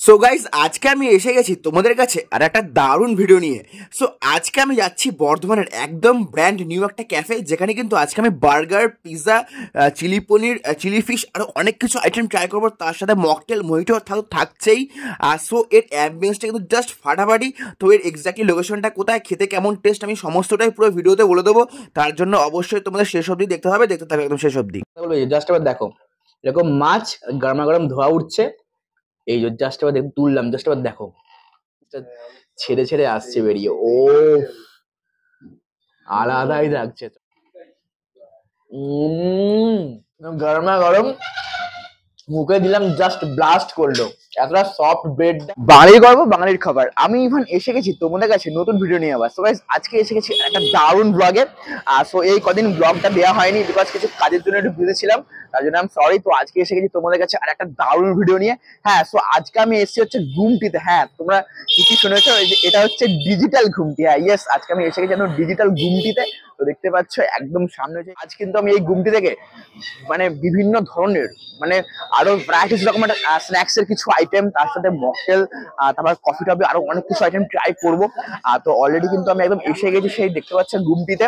So guys আজকে আমি এসে গেছি তোমাদের কাছে আর একটা দারুণ ভিডিও নিয়ে। সো আজকে আমি যাচ্ছি বর্ধমানের একদম ব্র্যান্ড নিউ একটা ক্যাফে, যেখানে কিন্তু আজকে আমি বার্গার, পিৎজা, চিলি পনির, চিলি ফিশ আরও অনেক কিছু আইটেম ট্রাই করবো। তার সাথে মকটেল, মহিটো থাকছেই। সো এর অ্যাম্বিয়েন্সটা কিন্তু জাস্ট ফাটাফাটি। তো এর এক্স্যাক্টলি লোকেশনটা কোথায়, খেতে কেমন টেস্ট, আমি সমস্তটাই পুরো ভিডিওতে বলে দেবো। তার জন্য অবশ্যই তোমাদের শেষ অবধি দেখতে হবে, দেখতে থাকবে একদম শেষ অবধি। জাস্ট এবার দেখো, এরকম মাছ গরমা গরম ধোয়া উঠছে। এই যে জাস্ট এবার তুললাম, জাস্ট এবার দেখো ছেড়ে ছেড়ে আসছে বেরিয়ে। ও আলাদাই লাগছে। গরমা গরম মুখে দিলাম, জাস্ট ব্লাস্ট করলো। এতটা সফট ব্রেড, বাঙালির গর্ব, বাঙালির খাবার। আমি ইভান এসে গেছি তোমাদের কাছে নতুন ভিডিও নিয়ে আবার। সো গাইস আজকে এসে গেছি একটা দারুণ ব্লগে। সো এই কদিন ব্লগটা দেওয়া হয়নি বিকজ কিছু কাজের জন্য একটু বিজি ছিলাম, তার জন্য আমি সরি। তো আজকে এসে গেছি তোমাদের কাছে আর একটা দারুণ ভিডিও নিয়ে। হ্যাঁ, সো আজকে আমি এসেছি হচ্ছে ঘুমটিতে। হ্যাঁ, তোমরা ঠিকই শুনেছো, এটা হচ্ছে ডিজিটাল ঘুমটি। হ্যাঁ ইয়েস, আজকে আমি এসে গেছি ডিজিটাল ঘুমটিতে। তো দেখতে পাচ্ছ একদম সামনে যে আজ কিন্তু আমি এই ঘুমটি থেকে মানে বিভিন্ন ধরনের মানে আরো ভ্যারাইটিস রকমের স্ন্যাক্স এর কিছু আইটেম, তার সাথে মকটেল, তারপর কফি টফি, আরো অনেক কিছু আইটেম ট্রাই করবো। তো অলরেডি কিন্তু আমি একদম এসে গেছি সেই দেখতে পাচ্ছেন ঘুমটিতে।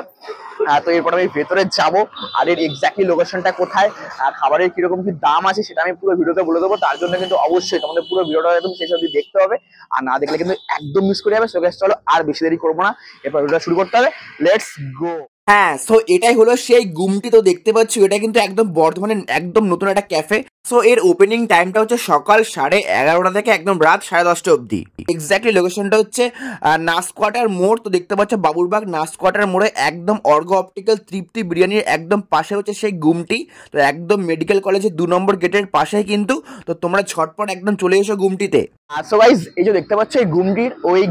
তো এরপর আমি ভেতরে যাবো, আর এর এক্স্যাক্টলি লোকেশনটা কোথায়, খাবারের কিরকম কি দাম আছে সেটা আমি পুরো ভিডিওতে বলে দেবো। তার জন্য কিন্তু অবশ্যই তোমাদের পুরো ভিডিওটা একদম শেষ অবধি দেখতে হবে, আর না দেখলে কিন্তু একদম মিস করে যাবে। সো গাইস চলো আর বেশি দেরি করবো না, এরপর ভিডিওটা শুরু করতে হবে। Let's go. হ্যাঁ, সো এটাই হলো সেই গুমটি। তো দেখতে পাচ্ছ এটা কিন্তু একদম বর্ধমানের একদম নতুন একটা ক্যাফে। সো এর ওপেনিং টাইমটা হচ্ছে সকাল 11:30 থেকে একদম রাত 10:30 অবধি। এক্স্যাক্টলি লোকেশনটা হচ্ছে নাসকোয়াটার মোড়। তো দেখতে পাচ্ছ বাবুরবাগ নাসকোয়াটার মোড়ে একদম অর্গ অপটিক্যাল তৃপ্তি বিরিয়ানির একদম পাশে হচ্ছে সেই গুমটি। তো একদম মেডিকেল কলেজের 2 নম্বর গেটের পাশেই কিন্তু। তো তোমরা ঝটপট একদম চলে এসো গুমটিতে। সো গাইস এই যে দেখতে পাচ্ছ এই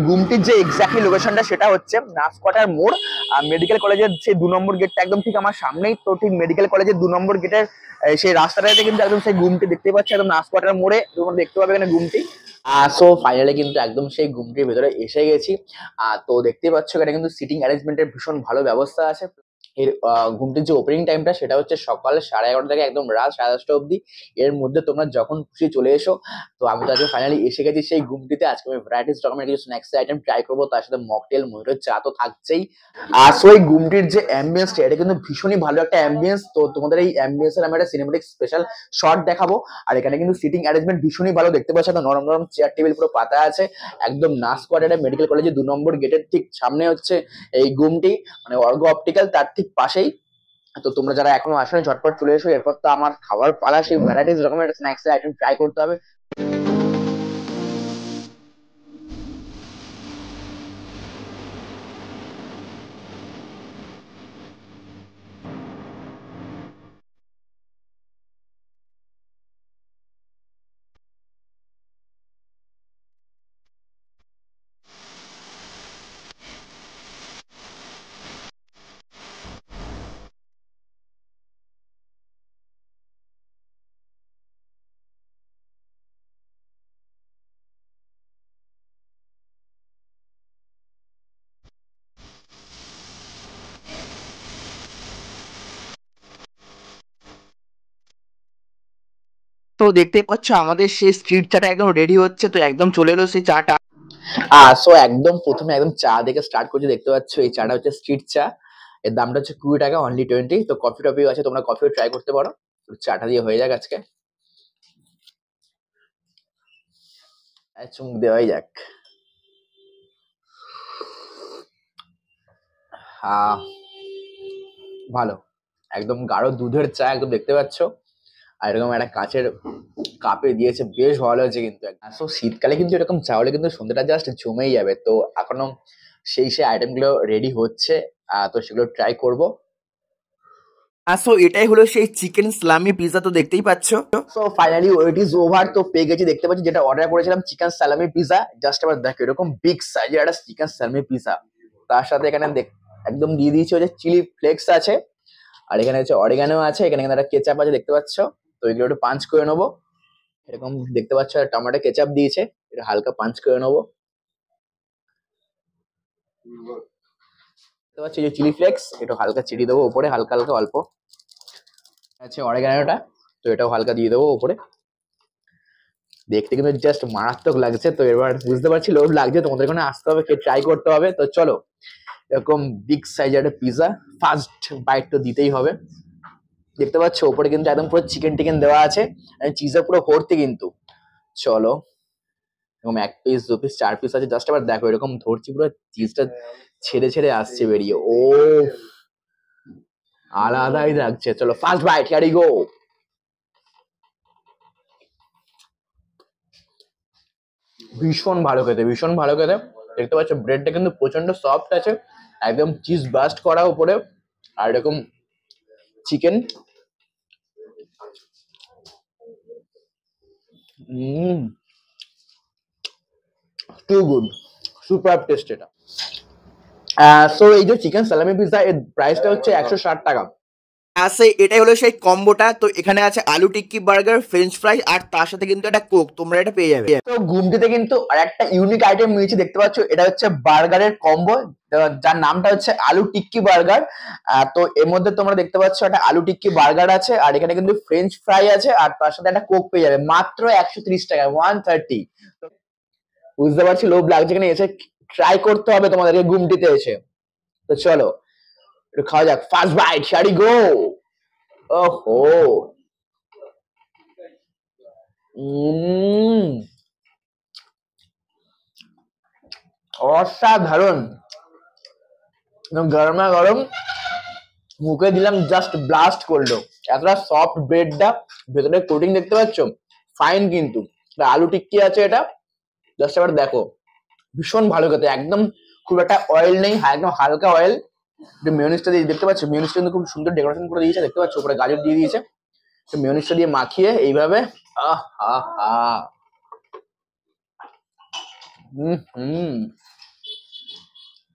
গুমটির যে এক্স্যাক্টলি লোকেশনটা সেটা হচ্ছে নাসকোয়াটার মোড়। মেডিকেল কলেজের সেই 2 নম্বর গেটটা একদম ঠিক আমার সামনেই। তো ঠিক মেডিকেল কলেজের 2 নম্বর গেটের সেই রাস্তাটাতে কিন্তু একদম সেই গুমটি দেখতে পাচ্ছ, একদম নাসকোয়াটার মোড়ে তোমরা দেখতে পাবে এখানে গুমটি। সো ফাইনালি কিন্তু একদম সেই গুমটির ভেতরে এসে গেছি। তো দেখতে পাচ্ছ এখানে কিন্তু সিটিং অ্যারেঞ্জমেন্টের ভীষণ ভালো ব্যবস্থা আছে। এর ঘুমটির যে ওপেনিং টাইমটা সেটা হচ্ছে সকাল 11:30 থেকে একদম রাত 10:30 অবধি। এর মধ্যে তোমরা যখন খুশি চলে এসো। তো আমি তো আজকে ফাইনালি এসে গেছি সেই ঘুমটিতে। আজকে আমি ভ্যারাইটিস রকমের কিছু স্ন্যাক্স আইটেম ট্রাই করবো, তার সাথে মকটেল, মহিটোর চা তো থাকছেই। আর সো এই ঘুমটির যে অ্যাম্বিয়েন্সটা, এটা কিন্তু ভীষণই ভালো একটা অ্যাম্বিয়েন্স। তো তোমাদের এই অ্যাম্বিয়েন্সের আমি একটা সিনেমেটিক স্পেশাল শট দেখাবো। আর এখানে কিন্তু সিটিং অ্যারেঞ্জমেন্ট ভীষণই ভালো, দেখতে পাচ্ছ তো নরম নরম চেয়ার টেবিল পুরো পাতা আছে। একদম নাসকোয়াটারে মেডিকেল কলেজের 2 নম্বর গেটের ঠিক সামনে হচ্ছে এই ঘুমটি, মানে অর্গ অপটিক্যাল তার ঠিক পাশেই। তো তোমরা যারা এখনো আসলে ঝটপট চলে এসো, এরপর তো আমার খাবার পালা, সেই ভ্যারাইটিস রকমের স্ন্যাক্স আইটেম ট্রাই করতে হবে। তো দেখতেই পাচ্ছ আমাদের সেই স্ট্রিট চাটা একদম রেডি হচ্ছে। তো একদম চলে এলো সেই চাটা। সো একদম প্রথমে একদম চা দেখে স্টার্ট করছি। দেখতে পাচ্ছ এই চাটা হচ্ছে স্ট্রিট চা। এর দামটা হচ্ছে 20 টাকা, অনলি 20। তো কফি টফিও আছে, তোমরা কফিও ট্রাই করতে পারো। চাটা দিয়ে হয়ে যাক আজকে, চুমুক দেওয়াই যাক। ভালো, একদম গাঢ় দুধের চা একদম দেখতে পাচ্ছ। আর এরকম একটা কাঁচের কাপে দিয়েছে, বেশ ভালো হয়েছে কিন্তু। সো শীতকালে কিন্তু এরকম চা হলে কিন্তু সন্ধ্যাটা জাস্ট জমেই যাবে। তো এখনো সেই আইটেম গুলো রেডি হচ্ছে, তো সেগুলো ট্রাই করবো। সো এটাই হলো সেই চিকেন সালামি পিৎজা। তো দেখতেই পাচ্ছ। So finally wait is over. তো পেয়ে গেছি, দেখতে পাচ্ছি যেটা অর্ডার করেছিলাম চিকেন সালামি পিৎজা। জাস্ট আবার দেখো এরকম বিগ সাইজের একটা চিকেন সালামি পিৎজা। তার সাথে এখানে একদম দিয়ে দিয়েছে হচ্ছে চিলি ফ্লেক্স আছে, আর এখানে হচ্ছে অরিগানো আছে, এখানে একটা কেচাপ আছে দেখতে পাচ্ছ। তো এগুলো একটু পাঞ্চ করে নেবো। এরকম দেখতে পাচ্ছ টমেটো কেচাপ দিয়েছে, এটা হালকা পাঞ্চ করে নেবো। দেখতে পাচ্ছ যে চিলি ফ্লেক্স, একটু হালকা চিড়ি দেবো উপরে, হালকা হালকা অল্প আছে অরিগানোটা। তো এটাও হালকা দিয়ে দেবো উপরে। দেখতে কিন্তু জাস্ট মারাত্মক লাগছে। তো এবার বুঝতে পারছি লোভ লাগছে, তোমাদের এখানে আসতে হবে, ট্রাই করতে হবে। তো চলো, এরকম বিগ সাইজের একটা পিজা, ফার্স্ট বাইট তো দিতেই হবে। দেখতে পাচ্ছ ওপরে কিন্তু একদম পুরো চিকেন টিকেন দেওয়া আছে, চিজে পুরো ভর্তি কিন্তু। চলো, এরকম 1 পিস 2 পিস 4 পিস আছে, জাস্ট আবার দেখো এরকম ধরছি পুরো চিজটা ছেড়ে ছেড়ে আসছে বেরিয়ে। ও আলাদাই লাগছে। চলো first bite, here we go. ভীষণ ভালো খেতে, ভীষণ ভালো খেতে। দেখতে পাচ্ছ ব্রেডটা কিন্তু প্রচন্ড সফট আছে, একদম চিজ বাস্ট করা উপরে, আর এরকম chicken. Too good, super taste এটা। সো এই যে চিকেন সালামি পিৎজা, এর প্রাইসটা হচ্ছে 160 টাকা। এটাই হলো সেই কম্বোটা। তো এখানে আছে আলু টিক্কি বার্গার, ফ্রেঞ্চ ফ্রাই, আর তার সাথে কিন্তু একটা কোক, তোমরা এটা পেয়ে যাবে। তো গুমটিতে কিন্তু আর একটা ইউনিক আইটেম নিয়েছি, দেখতে পাচ্ছ এটা হচ্ছে বার্গারের কম্বো, যার নামটা হচ্ছে আলু টিক্কি বার্গার। তো এর মধ্যে তোমরা দেখতে পাচ্ছ একটা আলু টিক্কি বার্গার আছে, আর এখানে কিন্তু ফ্রেঞ্চ ফ্রাই আছে, আর তার সাথে একটা কোক পেয়ে যাবে মাত্র 130 টাকা, 130। বুঝতে পারছি লোভ লাগছে, এখানে এসে ট্রাই করতে হবে তোমাদেরকে গুমটিতে এসে। তো চলো একটু খাওয়া যাক, first bite, here we go. ওহো, অসাধারণ, গরমা গরম, মুখে দিলাম জাস্ট ব্লাস্ট করলো। এতটা সফট ব্রেডটা, ভেতরে কোটিং দেখতে পাচ্ছ ফাইন, কিন্তু আলু টিক্কি আছে এটা, জাস্ট এবার দেখো ভীষণ ভালো খেতে, একদম খুব একটা অয়েল নেই, একদম হালকা অয়েল। মেয়োনিজটা দিয়ে দেখতে পাচ্ছ, মেয়োনিজটা কিন্তু খুব সুন্দর ডেকোরেশন করে দিয়েছে, দেখতে পাচ্ছ উপরে গাজর দিয়ে দিয়েছে। মেয়োনিজটা দিয়ে মাখিয়ে এইভাবে,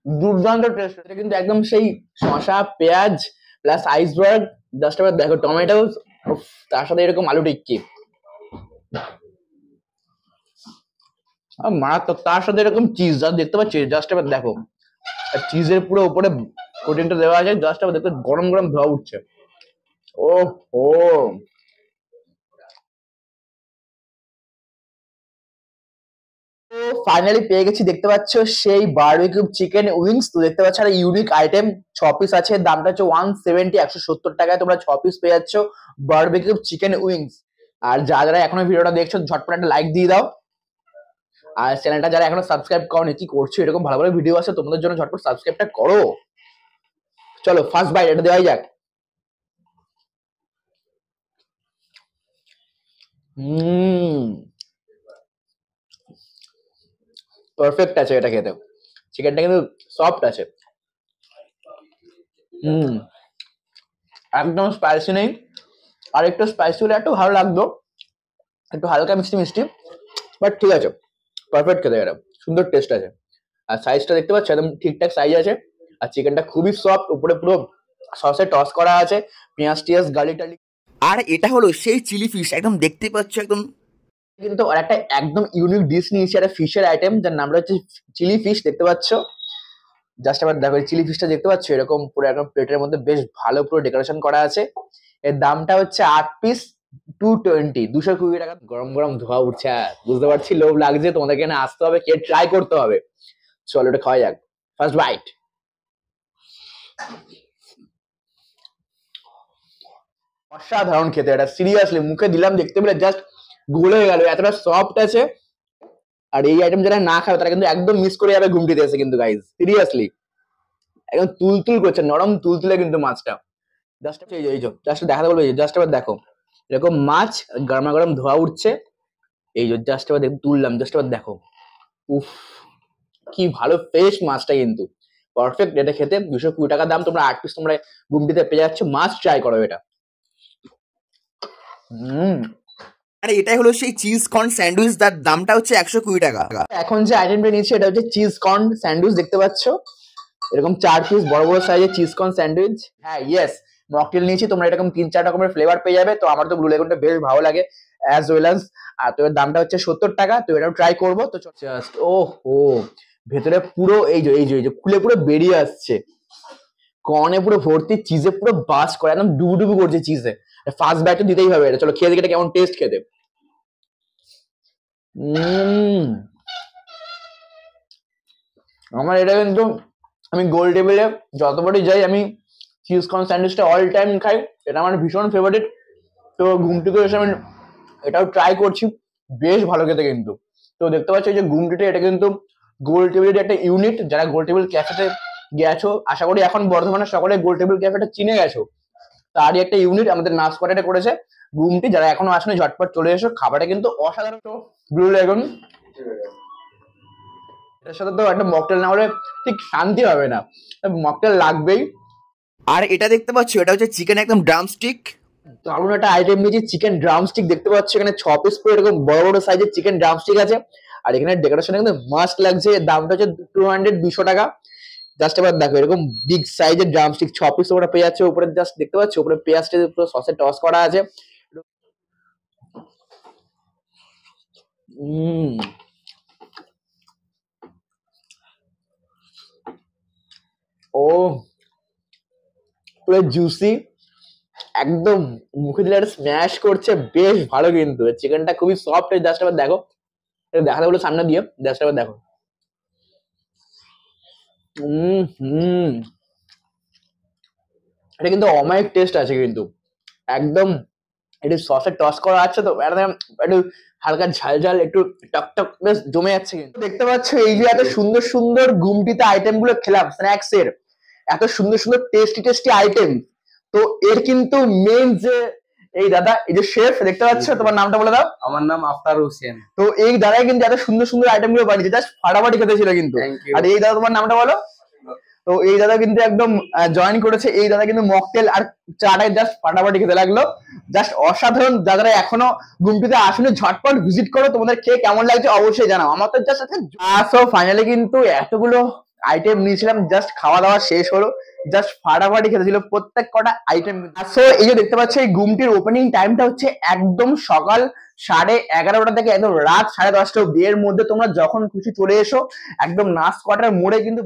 দুর্দান্ত টেস্ট। এটা কিন্তু একদম সেই শসা পেঁয়াজ প্লাস আইসবার্গ, জাস্ট এবার দেখো টমেটো, তার সাথে এরকম আলু টিক্কি, মারাত্মক। তার সাথে এরকম চিজ, যা দেখতে পাচ্ছি, জাস্ট এবার দেখো চিজের পুরো উপরে কোটিংটা দেওয়া আছে, জাস্ট এবার দেখতে গরম গরম ধোয়া উঠছে। ও হো, ফাইনালি পেয়ে গেছি, দেখতে পাচ্ছ সেই বারবিকিউ চিকেন উইংস। তো দেখতে পাচ্ছ একটা ইউনিক আইটেম, 6 পিস আছে, দামটা হচ্ছে 170, 170 টাকায় তোমরা 6 পিস পেয়ে যাচ্ছ বারবিকিউ চিকেন উইংস। আর যারা এখনো ভিডিওটা দেখছো ঝটপট একটা লাইক দিয়ে দাও, আর চ্যানেলটা যারা এখনো সাবস্ক্রাইব করোনি, কি করছো, এরকম ভালো ভালো ভিডিও আছে তোমাদের জন্য, ঝটপট সাবস্ক্রাইবটা করো। চলো ফার্স্ট বাইট এটা দেওয়াই যাক। পারফেক্ট আছে এটা খেতে, চিকেনটা কিন্তু সফট আছে। একদম স্পাইসি নেই, আর একটু স্পাইসি হলে একটু ভালো লাগতো, একটু হালকা মিষ্টি মিষ্টি, বাট ঠিক আছে, পারফেক্ট খেতে, এটা সুন্দর টেস্ট আছে। আর সাইজটা দেখতে পাচ্ছ একদম ঠিকঠাক সাইজ আছে, আর চিকেনটা খুবই সফট, উপরে পুরো সসে টস করা আছে, পেঁয়াজ টিয়াজ গার্লিক টার্লিক। আর এটা হলো সেই চিলি ফিশ, একদম দেখতে পাচ্ছ একদম। কিন্তু আর একটা একদম ইউনিক ডিশ নিয়েছি, একটা ফিশের আইটেম, যার নামটা হচ্ছে চিলি ফিশ, দেখতে পাচ্ছ। জাস্ট আবার দেখো চিলি ফিশটা দেখতে পাচ্ছ, এরকম পুরো একদম প্লেটের মধ্যে বেশ ভালো পুরো ডেকোরেশন করা আছে। এর দামটা হচ্ছে 8 পিস 220, 220 টাকা। গরম গরম ধোয়া উঠছে, বুঝতে পারছি লোভ লাগছে, তোমাদেরকে এখানে আসতে হবে, কে ট্রাই করতে হবে। চলো এটা খাওয়া যাক, ফার্স্ট বাইট। অসাধারণ খেতে এটা, সিরিয়াসলি মুখে দিলাম, দেখতে পেলে জাস্ট গলে গেল, এতটা সফট আছে। আর এই আইটেম যারা না খাবে তারা কিন্তু একদম মিস করে যাবে ঘুমটিতে এসে, কিন্তু গাইজ সিরিয়াসলি একদম তুলতুল করছে, নরম তুলতুলে কিন্তু মাছটা। জাস্ট এই যে জাস্ট দেখাতে বলবো, জাস্ট এবার দেখো এরকম মাছ গরমা গরম ধোয়া উঠছে, এই যে জাস্ট এবার তুললাম, জাস্ট এবার দেখো, উফ কি ভালো ফ্রেশ মাছটা, কিন্তু পারফেক্ট এটা খেতে। 220 টাকা দাম, তোমরা 8 পিস তোমরা গুমটিতে পেয়ে যাচ্ছ, মাছ ট্রাই করো এটা। আর এটাই হলো সেই চিজ কর্ন স্যান্ডউইচ, যার দামটা হচ্ছে 120 টাকা। এখন যে আইটেমটা নিচ্ছি এটা হচ্ছে চিজ কর্ন স্যান্ডউইচ, দেখতে পাচ্ছ এরকম 4 পিস বড় বড় সাইজের চিজ কর্ন স্যান্ডউইচ। হ্যাঁ ইয়েস, মকটেল নিয়েছি, তোমরা এরকম 3-4 রকমের ফ্লেভার পেয়ে যাবে। তো আমার তো ব্লু লেগুনটা বেশ ভালো লাগে, অ্যাজ ওয়েল অ্যাজ, আর তো এর দামটা হচ্ছে 70 টাকা। তো এটাও ট্রাই করবো। তো জাস্ট ও হো, ভেতরে পুরো এই যে খুলে পুরো বেরিয়ে আসছে, কর্নে পুরো ভর্তি, চিজে পুরো বাস করে, একদম ডুবু করছে চিজে। ফার্স্ট বাইট তো দিতেই হবে এটা। চলো খেয়ে দেখি এটা কেমন টেস্ট খেতে। আমার এটা কিন্তু আমি গোল টেবিলে যতবারই যাই আমি চিজ কর্ন স্যান্ডউইচটা অল টাইম খাই, এটা আমার ভীষণ ফেভারিট। তো ঘুমটিতে এসে আমি এটাও ট্রাই করছি, বেশ ভালো খেতে কিন্তু। তো দেখতে পাচ্ছি যে ঘুমটিটা এটা কিন্তু গোল টেবিলের একটা ইউনিট। যারা গোল টেবিল ক্যাফেতে গেছো, আশা করি এখন বর্ধমানে সকলে গোল টেবিল ক্যাফেটা চিনে গেছো, তারই একটা ইউনিট আমাদের নাসকোয়াটাতে করেছে ঘুমটি। যারা এখনো আসেনি ঝটপট চলে এসো, খাবারটা কিন্তু অসাধারণ। ব্লু লেগুন এটার সাথে তো একটা মকটেল না হলে ঠিক শান্তি হবে না, মকটেল লাগবেই। আর এটা দেখতে পাচ্ছ, এটা হচ্ছে চিকেন একদম ড্রামস্টিক। দারুণ একটা আইটেম নিয়েছি, চিকেন ড্রামস্টিক দেখতে পাচ্ছ এখানে 6 পিস করে এরকম বড় বড় সাইজের চিকেন ড্রামস্টিক আছে। আর এখানে ডেকোরেশন কিন্তু মাস্ট লাগছে, দামটা হচ্ছে 200 টাকা। জাস্ট এবার দেখো এরকম বিগ সাইজের ড্রামস্টিক 6 পিস ওটা পেয়ে যাচ্ছে। উপরে জাস্ট দেখতে পাচ্ছ উপরে পেঁয়াজটা পুরো সসে টস করা আছে। ও পুরো জুসি, একদম মুখে দিলে একটা স্ম্যাশ করছে, বেশ ভালো কিন্তু। চিকেনটা খুবই সফট। জাস্ট এবার দেখো, দেখাতে বলে সামনে দিয়ে, জাস্ট এবার দেখো। এটা কিন্তু অমায়িক টেস্ট আছে কিন্তু, একদম একটু সসে টস করা আছে তো একটু হালকা ঝাল ঝাল একটু টকটক বেশ জমে যাচ্ছে কিন্তু। দেখতে পাচ্ছ এই যে এত সুন্দর সুন্দর ঘুমটিতে আইটেম গুলো খেলাম স্ন্যাক্স এর, এত সুন্দর সুন্দর টেস্টি টেস্টি আইটেম, তো এর কিন্তু মেন যে এই দাদা, এই যে শেফ দেখতে পাচ্ছ, তোমার নামটা বলে দাও। আমার নাম আফতার হোসেন। তো এই দাদাই কিন্তু এত সুন্দর সুন্দর আইটেম গুলো বানিয়েছে, জাস্ট ফাটাফাটি খেতে ছিল কিন্তু। আর এই দাদা তোমার নামটা বলো। তো এই দাদা কিন্তু একদম জয়েন করেছে, এই দাদা কিন্তু মকটেল আর চাটাই জাস্ট ফাটাফাটি খেতে লাগলো, জাস্ট অসাধারণ। দাদারা এখনো ঘুমটিতে আসলে ঝটপট ভিজিট করো, তোমাদের খেয়ে কেমন লাগছে অবশ্যই জানাও। আমার তো জাস্ট সো ফাইনালি কিন্তু এতগুলো আইটেম নিয়েছিলাম, জাস্ট খাওয়া দাওয়া শেষ হলো, জাস্ট ফাটাফাটি খেতে ছিল প্রত্যেক কটা আইটেম। সো এই যে দেখতে পাচ্ছ এই ঘুমটির ওপেনিং টাইমটা হচ্ছে একদম সকাল 11:30 থেকে একদম রাত 10:30 অব্দি, এর মধ্যে তোমরা যখন খুশি চলে এসো, একদম নাসকোয়াটার মোড়ে কিন্তু।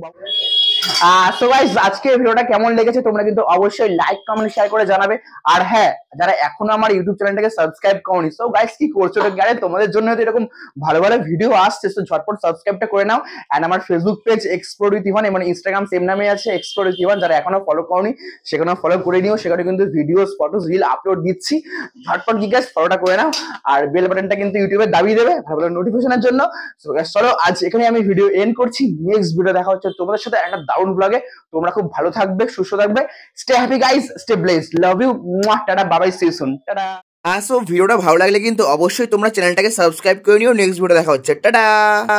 সো গাইস আজকে ভিডিওটা কেমন লেগেছে তোমরা কিন্তু অবশ্যই লাইক কমেন্ট শেয়ার করে জানাবে। আর হ্যাঁ, যারা এখনো আমার ইউটিউব চ্যানেলটাকে সাবস্ক্রাইব করনি, সো গাইস কি করছো, গাইস তোমাদের জন্য হয়তো এরকম ভালো ভালো ভিডিও আসছে, তো ঝটপট সাবস্ক্রাইবটা করে নাও। এন্ড আমার Facebook page explore with Evan, এবং ইনস্টাগ্রাম সেম নামে আছে এক্সপ্লোর উইথ ইভান, যারা এখনো ফলো করনি সেখানেও ফলো করে নিও, সেখানে কিন্তু ভিডিওস ফটোস রিল আপলোড দিচ্ছি। ঝটপট কি গাইস ফলোটা করে নাও, আর বেল বাটনটা কিন্তু ইউটিউবে দাবিয়ে দেবে ভালো ভালো নোটিফিকেশনের জন্য। সো গাইস চলো আজ এখানে আমি ভিডিও এন্ড করছি, নেক্সট ভিডিও দেখা হচ্ছে তোমাদের সাথে একটা দারুণ ব্লগে। তোমরা খুব ভালো থাকবে, সুস্থ থাকবে, stay happy guys, stay blessed, love you, tata, bye bye, see you soon, tata. So ভিডিওটা ভালো লাগলে কিন্তু অবশ্যই তোমরা চ্যানেলটাকে সাবস্ক্রাইব করে নিও। নেক্সট ভিডিও দেখা হচ্ছে, টাটা।